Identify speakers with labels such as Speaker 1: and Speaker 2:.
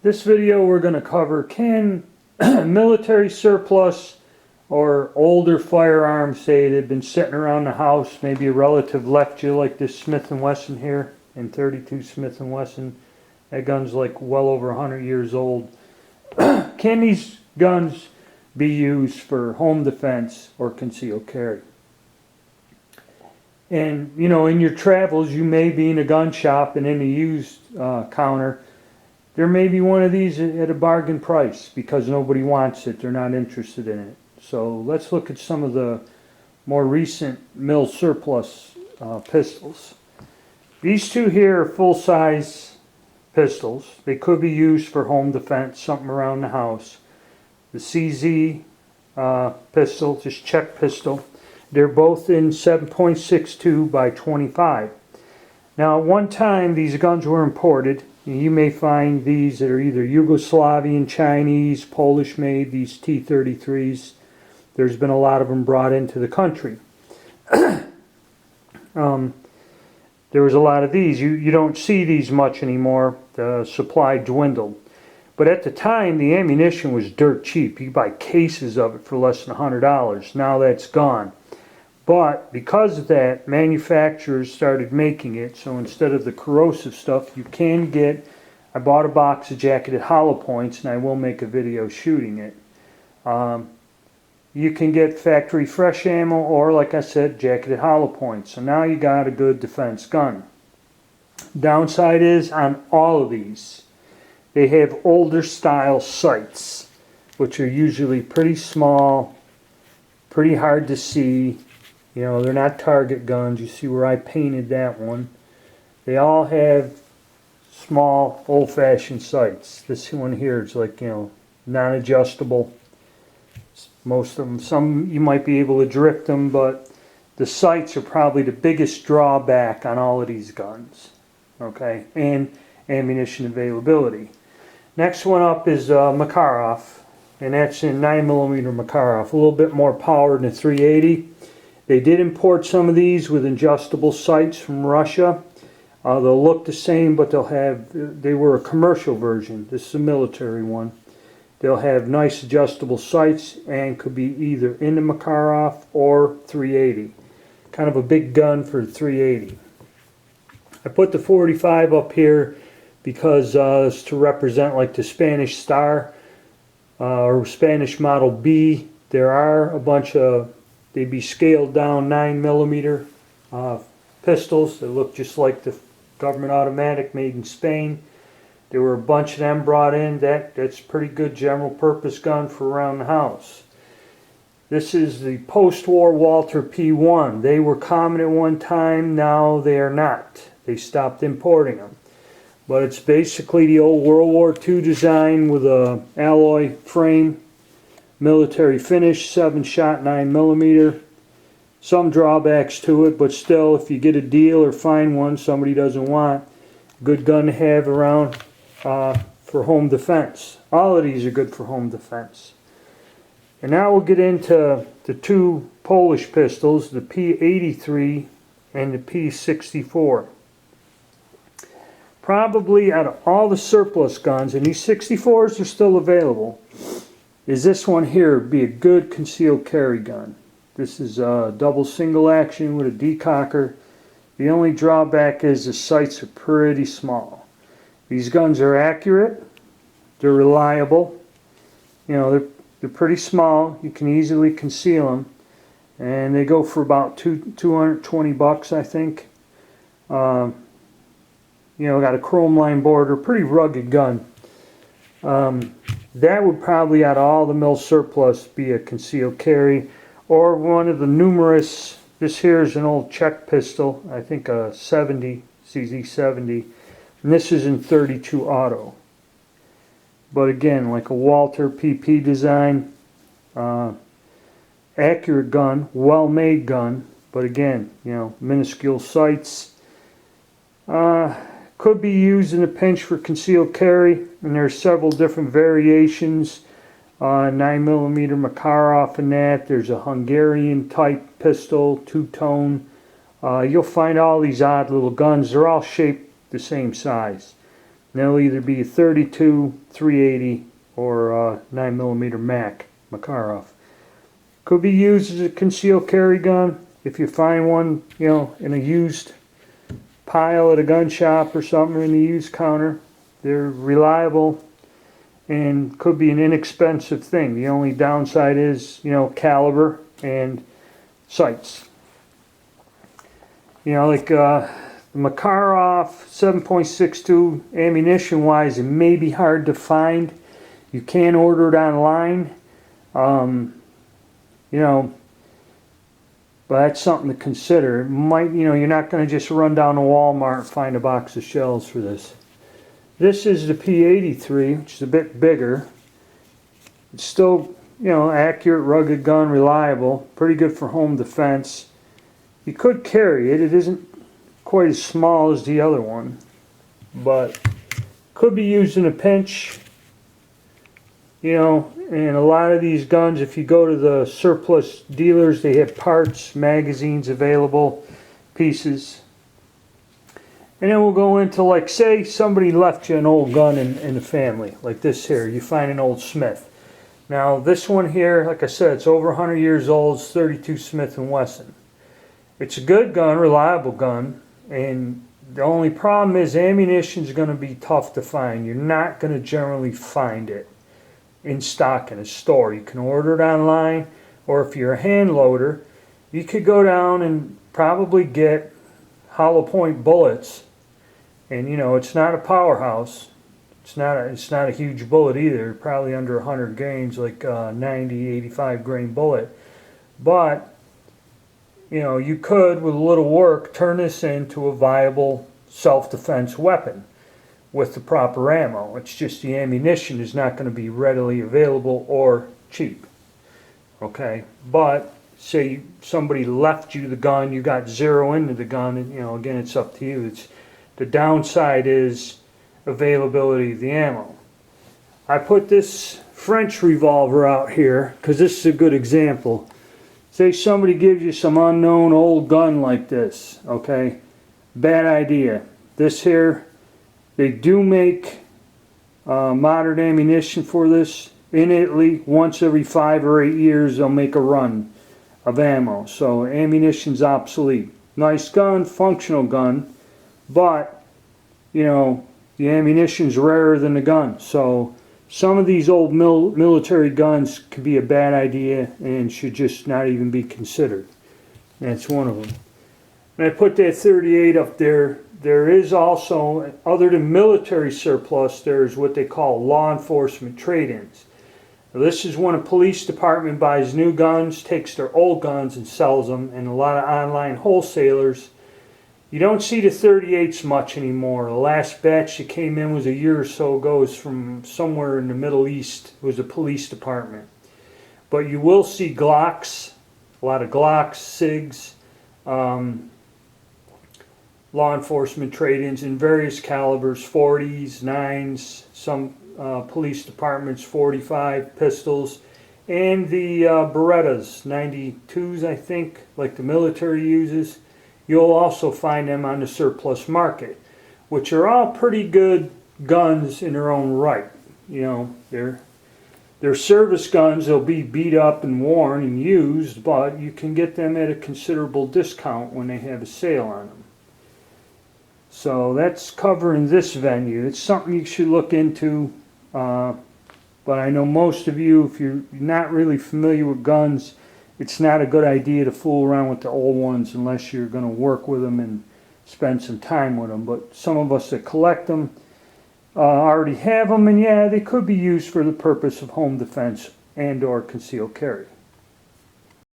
Speaker 1: This video we're going to cover, can military surplus or older firearms, say they've been sitting around the house, maybe a relative left you, like this Smith & Wesson here, in 32 Smith & Wesson. That gun's like well over 100 years old. Can these guns be used for home defense or concealed carry? And you know, in your travels, you may be in a gun shop, and in a used counter, there may be one of these at a bargain price because nobody wants it, they're not interested in it. So let's look at some of the more recent mil surplus pistols. These two here are full-size pistols. They could be used for home defense, something around the house. The CZ pistol, just Czech pistol, they're both in 7.62 by 25. Now at one time these guns were imported. You may find these that are either Yugoslavian, Chinese, Polish made, these T-33s. There's been a lot of them brought into the country. There was a lot of these. You don't see these much anymore. The supply dwindled. But at the time, the ammunition was dirt cheap. You could buy cases of it for less than $100. Now that's gone. But because of that, manufacturers started making it. So instead of the corrosive stuff, you can get, I bought a box of jacketed hollow points, and I will make a video shooting it. You can get factory fresh ammo, or like I said, jacketed hollow points. So now you got a good defense gun. Downside is, on all of these, they have older style sights, which are usually pretty small, pretty hard to see. You know, they're not target guns. You see where I painted that one. They all have small, old-fashioned sights. This one here is like, you know, non-adjustable. Most of them, some you might be able to drift them, but the sights are probably the biggest drawback on all of these guns. Okay, and ammunition availability. Next one up is Makarov, and that's in 9mm Makarov. A little bit more power than a 380. They did import some of these with adjustable sights from Russia. They'll look the same, but they were a commercial version. This is a military one. They'll have nice adjustable sights and could be either in the Makarov or 380. Kind of a big gun for 380. I put the 45 up here because it's to represent like the Spanish Star or Spanish Model B. There are a bunch of, they'd be scaled down 9mm pistols that look just like the government automatic made in Spain. There were a bunch of them brought in. That's pretty good general purpose gun for around the house. This is the post-war Walther P1. They were common at one time, now they are not. They stopped importing them. But it's basically the old World War II design with a alloy frame, military finish, 7-shot 9mm. Some drawbacks to it, but still, if you get a deal or find one somebody doesn't want, good gun to have around for home defense. All of these are good for home defense. And now we'll get into the two Polish pistols, the P83 and the P64. Probably out of all the surplus guns, and these 64s are still available, is this one here be a good concealed carry gun. This is a double single action with a decocker. The only drawback is the sights are pretty small. These guns are accurate, they're reliable, you know, they're pretty small, you can easily conceal them, and they go for about $220, I think. You know, got a chrome line border, pretty rugged gun. That would probably, out of all the mil surplus, be a concealed carry, or one of the numerous. This here is an old Czech pistol, I think a 70, CZ70, and this is in 32 auto. But again, like a Walther PP design, accurate gun, well-made gun, but again, you know, minuscule sights. Could be used in a pinch for concealed carry, and there are several different variations. 9mm Makarov in that. There's a Hungarian type pistol, two-tone. You'll find all these odd little guns. They're all shaped the same size. And they'll either be a 32, 380, or a 9mm Makarov. Could be used as a concealed carry gun if you find one, you know, in a used pile at a gun shop or something, in the used counter. They're reliable and could be an inexpensive thing. The only downside is, you know, caliber and sights. You know, like the Makarov 7.62 ammunition wise, it may be hard to find. You can order it online. You know, but that's something to consider. It might, you know, you're not going to just run down to Walmart and find a box of shells for this. This is the P83, which is a bit bigger. It's still, you know, accurate, rugged gun, reliable, pretty good for home defense. You could carry it. It isn't quite as small as the other one, but could be used in a pinch. You know, and a lot of these guns, if you go to the surplus dealers, they have parts, magazines available, pieces. And then we'll go into, like, say somebody left you an old gun in the family, like this here. You find an old Smith. Now this one here, like I said, it's over 100 years old. It's 32 Smith & Wesson. It's a good gun, reliable gun, and the only problem is ammunition is going to be tough to find. You're not going to generally find it in stock in a store. You can order it online, or if you're a hand loader, you could go down and probably get hollow point bullets. And you know, it's not a powerhouse. It's not a huge bullet either. Probably under 100 grains, like 90, 85 grain bullet. But you know, you could, with a little work, turn this into a viable self-defense weapon with the proper ammo. It's just the ammunition is not going to be readily available or cheap. Okay, but say somebody left you the gun, you got zero into the gun, and you know, again, it's up to you. The downside is availability of the ammo. I put this French revolver out here because this is a good example. Say somebody gives you some unknown old gun like this, okay? Bad idea. This here, they do make modern ammunition for this. In Italy, once every 5 or 8 years, they'll make a run of ammo. So ammunition's obsolete. Nice gun, functional gun, but you know, the ammunition's rarer than the gun. So some of these old military guns could be a bad idea and should just not even be considered. That's one of them. And I put that 38 up there. There is also, other than military surplus, there's what they call law enforcement trade-ins. This is when a police department buys new guns, takes their old guns and sells them, and a lot of online wholesalers. You don't see the 38s much anymore. The last batch that came in was a year or so ago. It was from somewhere in the Middle East. It was a police department. But you will see Glocks, a lot of Glocks, SIGs, law enforcement trade-ins in various calibers, 40s, 9s, some police departments, 45 pistols, and the Berettas, 92s, I think, like the military uses. You'll also find them on the surplus market, which are all pretty good guns in their own right. You know, they're service guns. They'll be beat up and worn and used, but you can get them at a considerable discount when they have a sale on them. So that's covering this venue. It's something you should look into, but I know most of you, if you're not really familiar with guns, it's not a good idea to fool around with the old ones unless you're going to work with them and spend some time with them. But some of us that collect them already have them, and yeah, they could be used for the purpose of home defense and or concealed carry.